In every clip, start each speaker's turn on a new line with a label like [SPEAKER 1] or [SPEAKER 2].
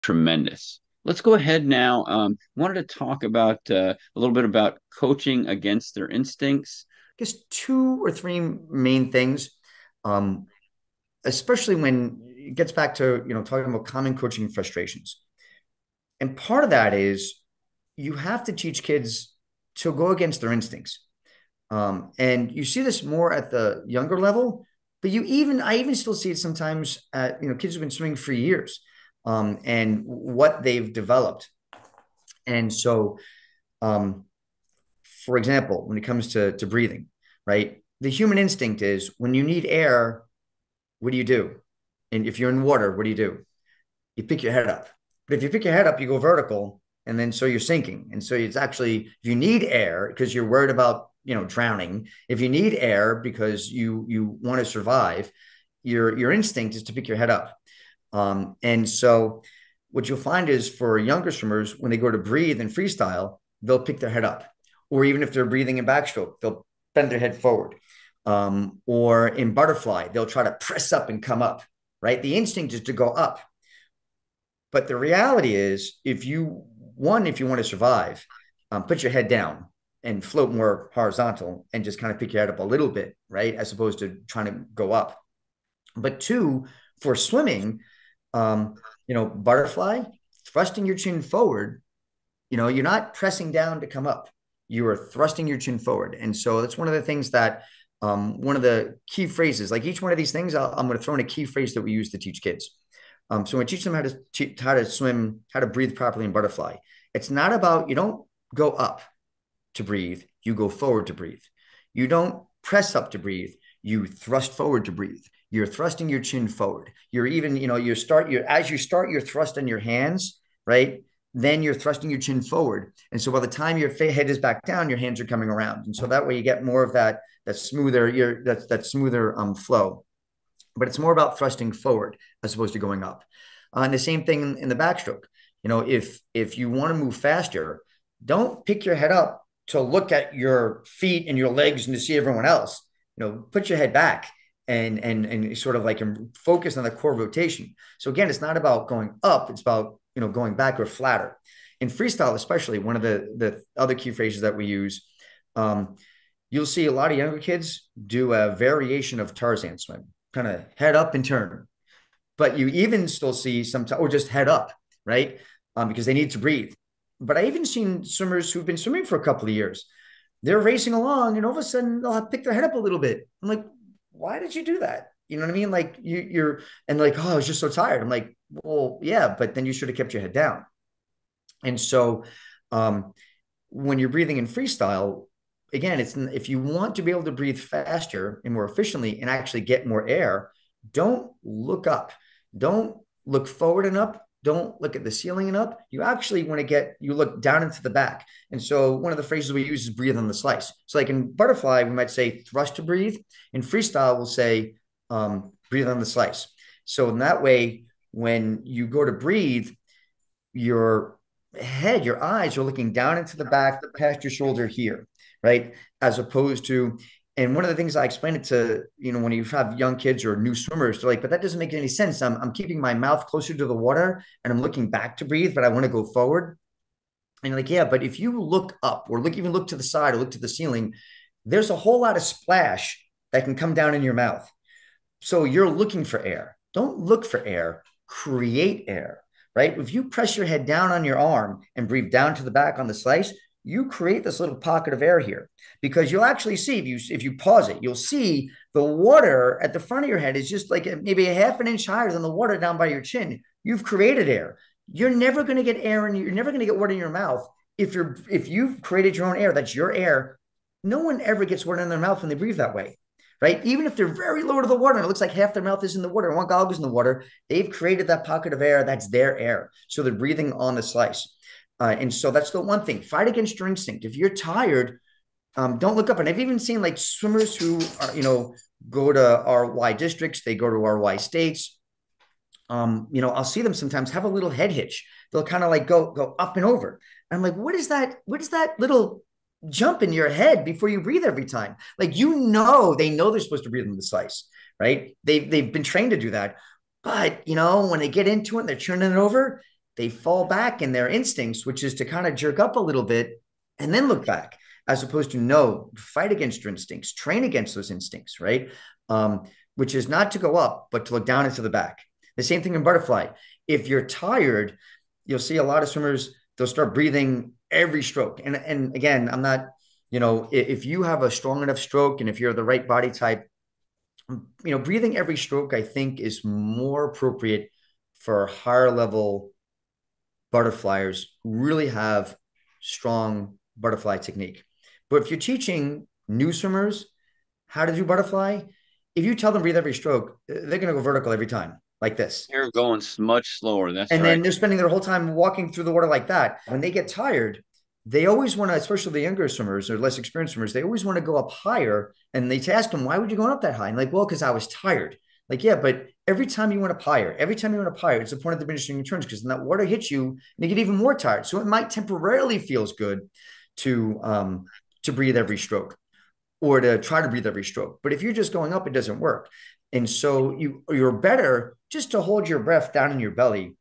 [SPEAKER 1] Tremendous. Let's go ahead now. Wanted to talk about a little bit about coaching against their instincts.
[SPEAKER 2] I guess two or three main things, um, especially when it gets back to talking about common coaching frustrations. And part of that is you have to teach kids to go against their instincts. And you see this more at the younger level, but I even still see it sometimes at kids who've been swimming for years, and what they've developed. And so, um, for example, when it comes to breathing, right? The human instinct is when you need air, what do you do? And if you're in water, what do? You pick your head up. But if you pick your head up, you go vertical, and then so you're sinking. And so it's actually, if you need air because you're worried about drowning, if you need air because you want to survive, your instinct is to pick your head up. And so what you'll find is for younger swimmers, when they go to breathe in freestyle, they'll pick their head up. Or even if they're breathing in backstroke, they'll bend their head forward. Or in butterfly, they'll try to press up and come up, right? The instinct is to go up. But the reality is, if you want to survive, put your head down and float more horizontal and just kind of pick your head up a little bit, right? As opposed to trying to go up. But two, for swimming, butterfly, thrusting your chin forward, you're not pressing down to come up. You are thrusting your chin forward. And so that's one of the things that, one of the key phrases, like each one of these things, I'm going to throw in a key phrase that we use to teach kids. So when I teach them how to swim, how to breathe properly in butterfly, it's not about, you don't go up to breathe, you go forward to breathe. You don't press up to breathe, you thrust forward to breathe. You're thrusting your chin forward. You're even, as you start your thrust on your hands, right? Then you're thrusting your chin forward. And so by the time your head is back down, your hands are coming around. And so that way you get more of that smoother flow. But it's more about thrusting forward as opposed to going up. And the same thing in the backstroke. If you want to move faster, don't pick your head up to look at your feet and your legs and to see everyone else. Put your head back and sort of like focus on the core rotation. So again, it's not about going up; it's about going back or flatter. In freestyle, especially, one of the other key phrases that we use, you'll see a lot of younger kids do a variation of Tarzan swim, kind of head up and turn. But you even still see or just head up, right? Because they need to breathe. But I even seen swimmers who've been swimming for a couple of years. They're racing along, and all of a sudden they'll pick their head up a little bit. I'm like, why did you do that? You know what I mean? Like you're and like, oh, I was just so tired. I'm like, well, yeah, but then you should have kept your head down. And so, um, when you're breathing in freestyle, again, it's if you want to be able to breathe faster and more efficiently and actually get more air, don't look up, don't look forward and up, don't look at the ceiling and up. You actually want to you look down into the back. And so one of the phrases we use is breathe on the slice. So like in butterfly, we might say thrust to breathe. In freestyle, we'll say breathe on the slice. So in that way, when you go to breathe, your head, your eyes are looking down into the back past your shoulder here, right? As opposed to, and one of the things I explain it to, when you have young kids or new swimmers, they're like, but that doesn't make any sense. I'm keeping my mouth closer to the water and I'm looking back to breathe, but I want to go forward. And you're like, yeah, but if you look up or even look to the side or look to the ceiling, there's a whole lot of splash that can come down in your mouth. So you're looking for air. Don't look for air, create air, right? If you press your head down on your arm and breathe down to the back on the slice, you create this little pocket of air here because you'll actually see if you pause it, you'll see the water at the front of your head is just like maybe a half an inch higher than the water down by your chin. You've created air. You're never going to get air and you're never going to get water in your mouth if you've created your own air. That's your air. No one ever gets water in their mouth when they breathe that way, right? Even if they're very low to the water and it looks like half their mouth is in the water and one goggles in the water, they've created that pocket of air. That's their air. So they're breathing on the slice. And so that's the one thing. Fight against your instinct. If you're tired, don't look up. And I've even seen like swimmers who are, go to RY districts, they go to RY states. I'll see them sometimes have a little head hitch. They'll kind of like go up and over. And I'm like, what is that? What is that little jump in your head before you breathe every time? Like, they know they're supposed to breathe in the slice, right? They've been trained to do that. But when they get into it and they're turning it over, they fall back in their instincts, which is to kind of jerk up a little bit and then look back, as opposed to no, fight against your instincts, train against those instincts, right? Which is not to go up, but to look down into the back. The same thing in butterfly. If you're tired, you'll see a lot of swimmers, they'll start breathing every stroke. And again, I'm not, if you have a strong enough stroke and if you're the right body type, breathing every stroke, I think, is more appropriate for higher level butterflyers who really have strong butterfly technique. But if you're teaching new swimmers how to do butterfly, if you tell them breathe every stroke, they're going to go vertical every time, like this.
[SPEAKER 1] They're going much slower. That's
[SPEAKER 2] And
[SPEAKER 1] right.
[SPEAKER 2] then they're spending their whole time walking through the water like that. When they get tired, they always want to, especially the younger swimmers or less experienced swimmers, they always want to go up higher. And they ask them, why would you go up that high? And like, well, because I was tired. Like, yeah, but every time you went up higher, it's the point of diminishing returns, because then that water hits you and you get even more tired. So it might temporarily feels good to breathe every stroke or to try to breathe every stroke. But if you're just going up, it doesn't work. And so you're better just to hold your breath down in your belly,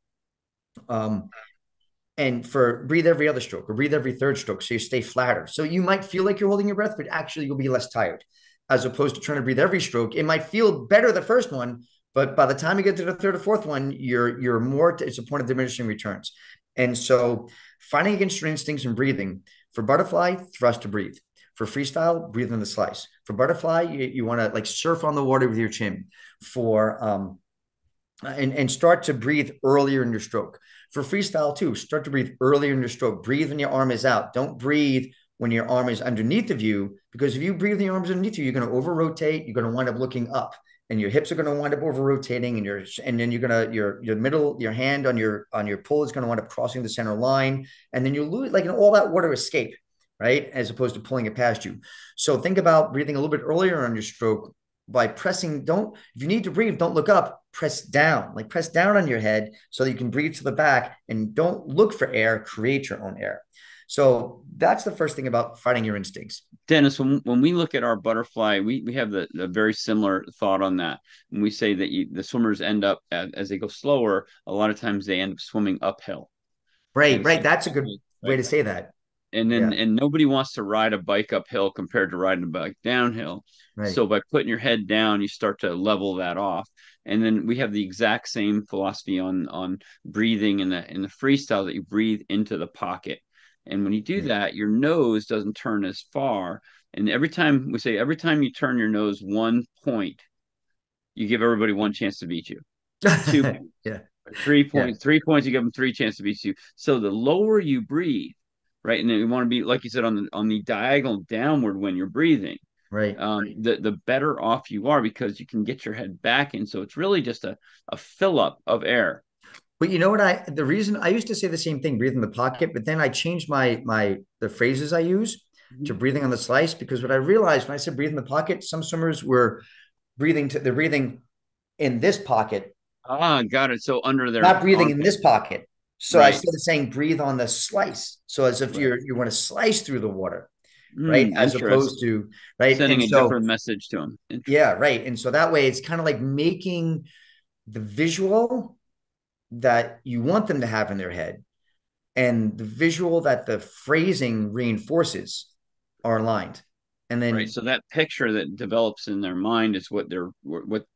[SPEAKER 2] and for breathe every other stroke or breathe every third stroke, so you stay flatter. So you might feel like you're holding your breath, but actually you'll be less tired, as opposed to trying to breathe every stroke. It might feel better the first one, but by the time you get to the third or fourth one, you're more. It's a point of diminishing returns. And so fighting against your instincts and breathing. For butterfly, thrust to breathe. For freestyle, breathe in the slice. For butterfly, you want to like surf on the water with your chin. For and start to breathe earlier in your stroke. For freestyle too, start to breathe earlier in your stroke. Breathe when your arm is out. Don't breathe when your arm is underneath of you, because if you breathe when your arms underneath you, you're going to over rotate. You're going to wind up looking up, and your hips are going to wind up over rotating, and then you're going to your hand on your pull is going to wind up crossing the center line, and then you lose like all that water escape, right? As opposed to pulling it past you. So think about breathing a little bit earlier on your stroke by pressing. If you need to breathe, don't look up, press down on your head so that you can breathe to the back, and don't look for air, create your own air. So that's the first thing about fighting your instincts.
[SPEAKER 1] Dennis, when we look at our butterfly, we have the very similar thought on that. And we say that the swimmers end up, as they go slower, a lot of times they end up swimming uphill.
[SPEAKER 2] Right,
[SPEAKER 1] And so,
[SPEAKER 2] right. That's a good way
[SPEAKER 1] right.
[SPEAKER 2] to say that.
[SPEAKER 1] And then
[SPEAKER 2] Yeah,
[SPEAKER 1] and nobody wants to ride a bike uphill compared to riding a bike downhill.
[SPEAKER 2] right.
[SPEAKER 1] So by putting your head down, you start to level that off. And then we have the exact same philosophy on breathing in the freestyle, that you breathe into the pocket. And when you do
[SPEAKER 2] Right.
[SPEAKER 1] that, your nose doesn't turn as far. And every time you turn your nose 1 point, you give everybody one chance to beat you. 2 points,
[SPEAKER 2] Yeah,
[SPEAKER 1] three
[SPEAKER 2] yeah,
[SPEAKER 1] points, 3 points, you give them three chances to beat you. So the lower you breathe, right, and then you want to be, like you said, on the diagonal downward when you're breathing,
[SPEAKER 2] right.
[SPEAKER 1] the better off you are, because you can get your head back in. So it's really just a fill up of air.
[SPEAKER 2] But you know what? The reason I used to say the same thing, breathe in the pocket, but then I changed the phrases I use to
[SPEAKER 1] Mhm.
[SPEAKER 2] breathing on the slice, because what I realized when I said breathe in the pocket, some swimmers were they're breathing in this pocket,
[SPEAKER 1] Ah, got it. So under their
[SPEAKER 2] not breathing in
[SPEAKER 1] armpit.
[SPEAKER 2] this pocket. So
[SPEAKER 1] Right,
[SPEAKER 2] instead of saying breathe on the slice, so as if
[SPEAKER 1] right.
[SPEAKER 2] you want to slice through the water, right? As
[SPEAKER 1] Interesting.
[SPEAKER 2] opposed to right.
[SPEAKER 1] Sending
[SPEAKER 2] And
[SPEAKER 1] a
[SPEAKER 2] so
[SPEAKER 1] different message to them.
[SPEAKER 2] yeah,
[SPEAKER 1] Interesting.
[SPEAKER 2] right. And so that way it's kind of like making the visual that you want them to have in their head and the visual that the phrasing reinforces are aligned. And
[SPEAKER 1] Right.
[SPEAKER 2] then
[SPEAKER 1] So that picture that develops in their mind is what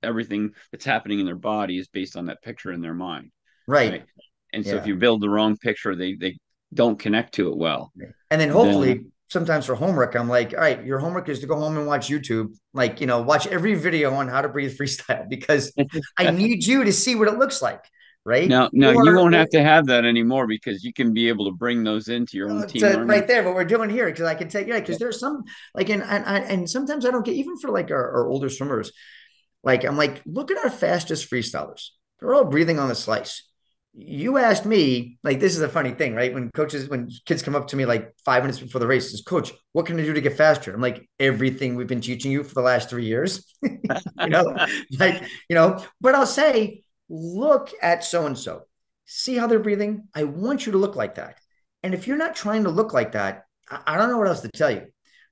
[SPEAKER 1] everything that's happening in their body is based on that picture in their mind.
[SPEAKER 2] right.
[SPEAKER 1] Right. And so if
[SPEAKER 2] Yeah.
[SPEAKER 1] you build the wrong picture, they don't connect to it well.
[SPEAKER 2] And then
[SPEAKER 1] Then
[SPEAKER 2] hopefully sometimes for homework, I'm like, all right, your homework is to go home and watch YouTube, like, watch every video on how to breathe freestyle, because I need you to see what it looks like. Right.
[SPEAKER 1] now you won't have to have that anymore, because you can be able to bring those into your own team
[SPEAKER 2] To
[SPEAKER 1] learning.
[SPEAKER 2] right there, what we're doing here, because I can take, yeah,
[SPEAKER 1] Yeah.
[SPEAKER 2] because there's some like, and sometimes I don't get, even for like our older swimmers, like, I'm like, look at our fastest freestylers. They're all breathing on the slice. You asked me, like, this is a funny thing, right? When kids come up to me like 5 minutes before the race, says, Coach, what can I do to get faster? I'm like, everything we've been teaching you for the last 3 years, you know, like, but I'll say, look at so and so, see how they're breathing. I want you to look like that. And if you're not trying to look like that, I don't know what else to tell you.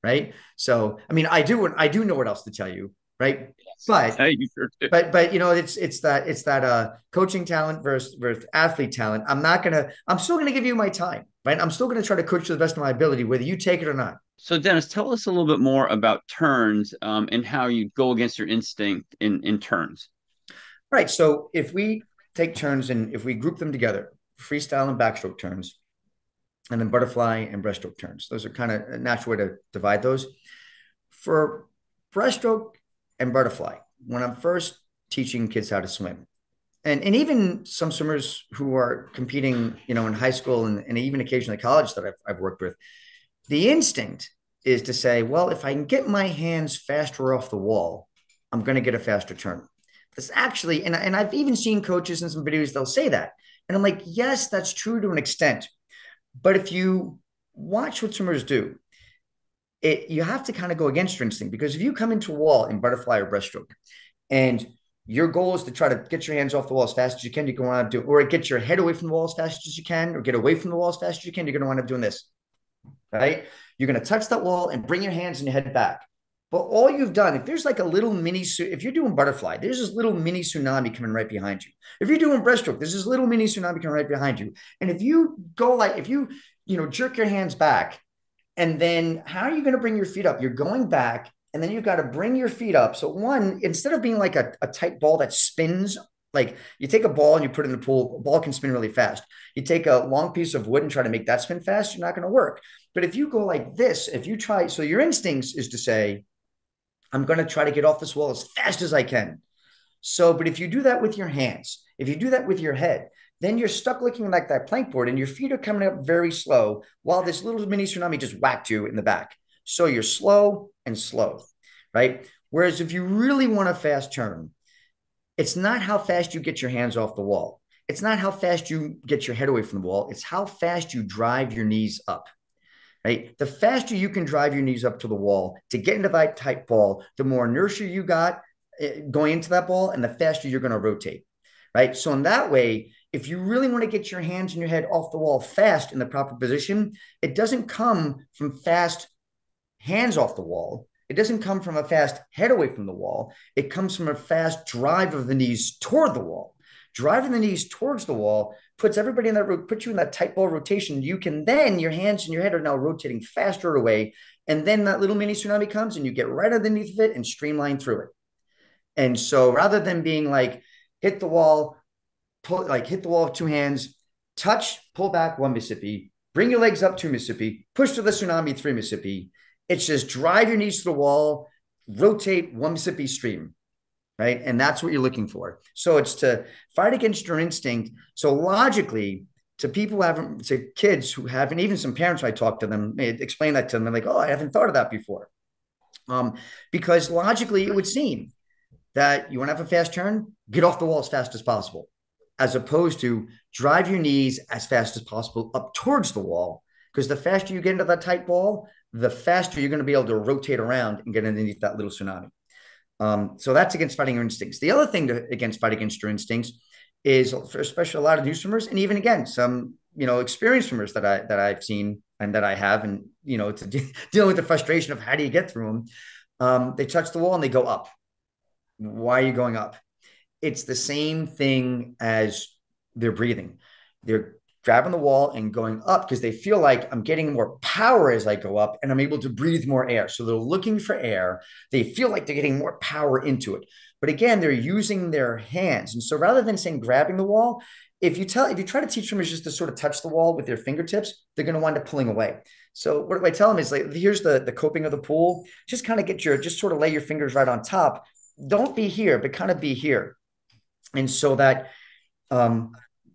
[SPEAKER 2] Right. So, I mean, I do know what else to tell you. right?
[SPEAKER 1] Yes.
[SPEAKER 2] But
[SPEAKER 1] You sure do.
[SPEAKER 2] but it's that coaching talent versus athlete talent. I'm still gonna give you my time, right? I'm still gonna try to coach to the best of my ability, whether you take it or not.
[SPEAKER 1] So, Dennis, tell us a little bit more about turns and how you go against your instinct in turns.
[SPEAKER 2] Right. So if we take turns and if we group them together, freestyle and backstroke turns, and then butterfly and breaststroke turns. Those are kind of a natural way to divide those. For breaststroke and butterfly, when I'm first teaching kids how to swim, and even some swimmers who are competing, in high school and even occasionally college that I've worked with, the instinct is to say, well, if I can get my hands faster off the wall, I'm going to get a faster turn. That's actually, and I've even seen coaches in some videos, they'll say that. And I'm like, yes, that's true to an extent. But if you watch what swimmers do, you have to kind of go against your instinct, because if you come into a wall in butterfly or breaststroke and your goal is to try to get your hands off the wall as fast as you can, you're going to wind up doing, or get your head away from the wall as fast as you can, or get away from the wall as fast as you can, you're going to wind up doing this, right? You're going to touch that wall and bring your hands and your head back. But all you've done, if there's like a little mini, if you're doing butterfly, there's this little mini tsunami coming right behind you. If you're doing breaststroke, there's this little mini tsunami coming right behind you. And if you go like, if you, jerk your hands back, and then how are you going to bring your feet up? You're going back, and then you've got to bring your feet up. So one, instead of being like a tight ball that spins, like you take a ball and you put it in the pool, a ball can spin really fast. You take a long piece of wood and try to make that spin fast, you're not going to work. But if you go like this, if you try, so your instincts is to say, I'm going to try to get off this wall as fast as I can. So, but if you do that with your hands, if you do that with your head, then you're stuck looking like that plank board and your feet are coming up very slow while this little mini tsunami just whacked you in the back. So you're slow and slow, right? Whereas if you really want a fast turn, it's not how fast you get your hands off the wall. It's not how fast you get your head away from the wall. It's how fast you drive your knees up, right? The faster you can drive your knees up to the wall to get into that tight ball, the more inertia you got going into that ball and the faster you're going to rotate, right? So in that way, if you really want to get your hands and your head off the wall fast in the proper position, it doesn't come from fast hands off the wall. It doesn't come from a fast head away from the wall. It comes from a fast drive of the knees toward the wall. Driving the knees towards the wall puts everybody in that, puts you in that tight ball rotation. You can then, your hands and your head are now rotating faster away. And then that little mini tsunami comes and you get right underneath of it and streamline through it. And so rather than being like, hit the wall, hit the wall with two hands, touch, pull back, one Mississippi, bring your legs up, two Mississippi, push to the tsunami, three Mississippi. It's just drive your knees to the wall, rotate, one Mississippi stream, right? And that's what you're looking for. So it's to fight against your instinct. So logically, to people who haven't, to kids who haven't, even some parents, when I talk to them, explain that to them, they're like, oh, I haven't thought of that before. Because logically, it would seem that you want to have a fast turn, get off the wall as fast as possible, as opposed to drive your knees as fast as possible up towards the wall. Because the faster you get into that tight ball, the faster you're going to be able to rotate around and get underneath that little tsunami. So that's against fighting your instincts. The other thing against fight against your instincts is, for especially a lot of new swimmers, and even again some experienced swimmers that I've seen and that I have, and to dealing with the frustration of how do you get through them. They touch the wall and they go up. Why are you going up? It's the same thing as they're breathing. They're grabbing the wall and going up because they feel like I'm getting more power as I go up and I'm able to breathe more air. So they're looking for air. They feel like they're getting more power into it. But again, they're using their hands. And so rather than saying grabbing the wall, if you try to teach them just to sort of touch the wall with their fingertips, they're going to wind up pulling away. So what do I tell them is, like, here's the coping of the pool. Just kind of just sort of lay your fingers right on top. Don't be here, but kind of be here. And so that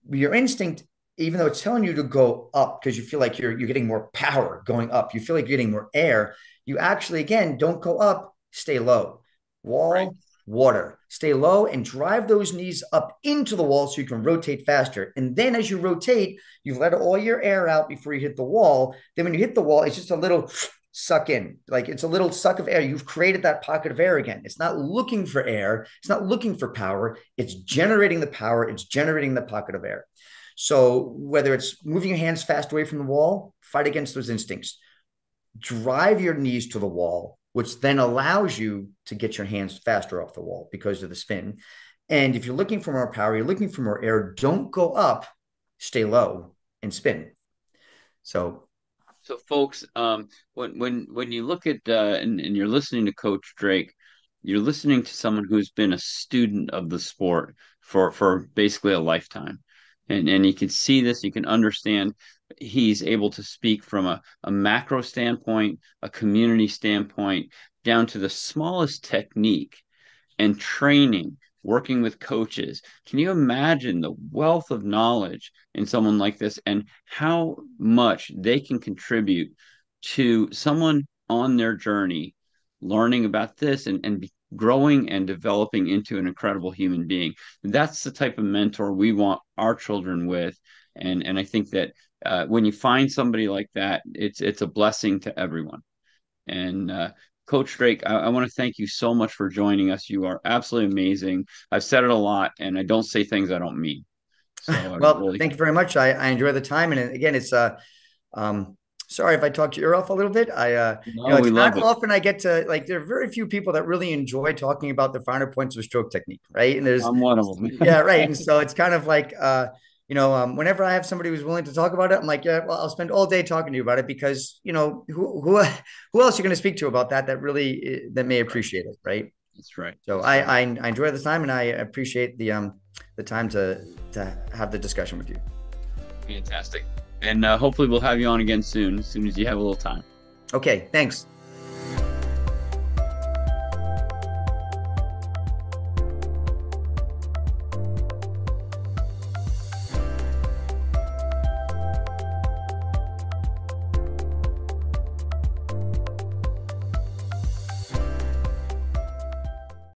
[SPEAKER 2] your instinct, even though it's telling you to go up because you feel like you're getting more power going up, you feel like you're getting more air, you actually, again, don't go up, stay low. Wall, right. Water, stay low and drive those knees up into the wall so you can rotate faster. And then as you rotate, you've let all your air out before you hit the wall. Then when you hit the wall, it's just a little suck in, like it's a little suck of air. You've created that pocket of air again. It's not looking for air. It's not looking for power. It's generating the power. It's generating the pocket of air. So whether it's moving your hands fast away from the wall, fight against those instincts. Drive your knees to the wall which then allows you to get your hands faster off the wall because of the spin. And if you're looking for more power, you're looking for more air, don't go up, stay low and spin.
[SPEAKER 1] So folks, when you look at and you're listening to Coach Drake, you're listening to someone who's been a student of the sport for basically a lifetime. And you can see this, you can understand he's able to speak from a macro standpoint, a community standpoint, down to the smallest technique and training, working with coaches. Can you imagine the wealth of knowledge in someone like this and how much they can contribute to someone on their journey learning about this and growing and developing into an incredible human being? That's the type of mentor we want our children with. And I think that when you find somebody like that, it's a blessing to everyone. And Coach Drake, I want to thank you so much for joining us. You are absolutely amazing. I've said it a lot, and I don't say things I don't mean. So I
[SPEAKER 2] Well,
[SPEAKER 1] really,
[SPEAKER 2] thank you very much. I enjoy the time. And again, it's sorry if I talked your ear off a little bit.
[SPEAKER 1] no, we
[SPEAKER 2] It's not
[SPEAKER 1] love it.
[SPEAKER 2] often I get to like, there are very few people that really enjoy talking about the finer points of stroke technique, right? And there's,
[SPEAKER 1] I'm one of them.
[SPEAKER 2] yeah, right. And so it's kind of like, whenever I have somebody who's willing to talk about it, I'm like, yeah, well, I'll spend all day talking to you about it because, who else you're going to speak to about that really, that may
[SPEAKER 1] Right.
[SPEAKER 2] appreciate it, right?
[SPEAKER 1] That's right.
[SPEAKER 2] So
[SPEAKER 1] That's right.
[SPEAKER 2] I enjoy the time and I appreciate the time to have the discussion with you.
[SPEAKER 1] Fantastic. And hopefully we'll have you on again soon as you have a little time.
[SPEAKER 2] Okay, thanks.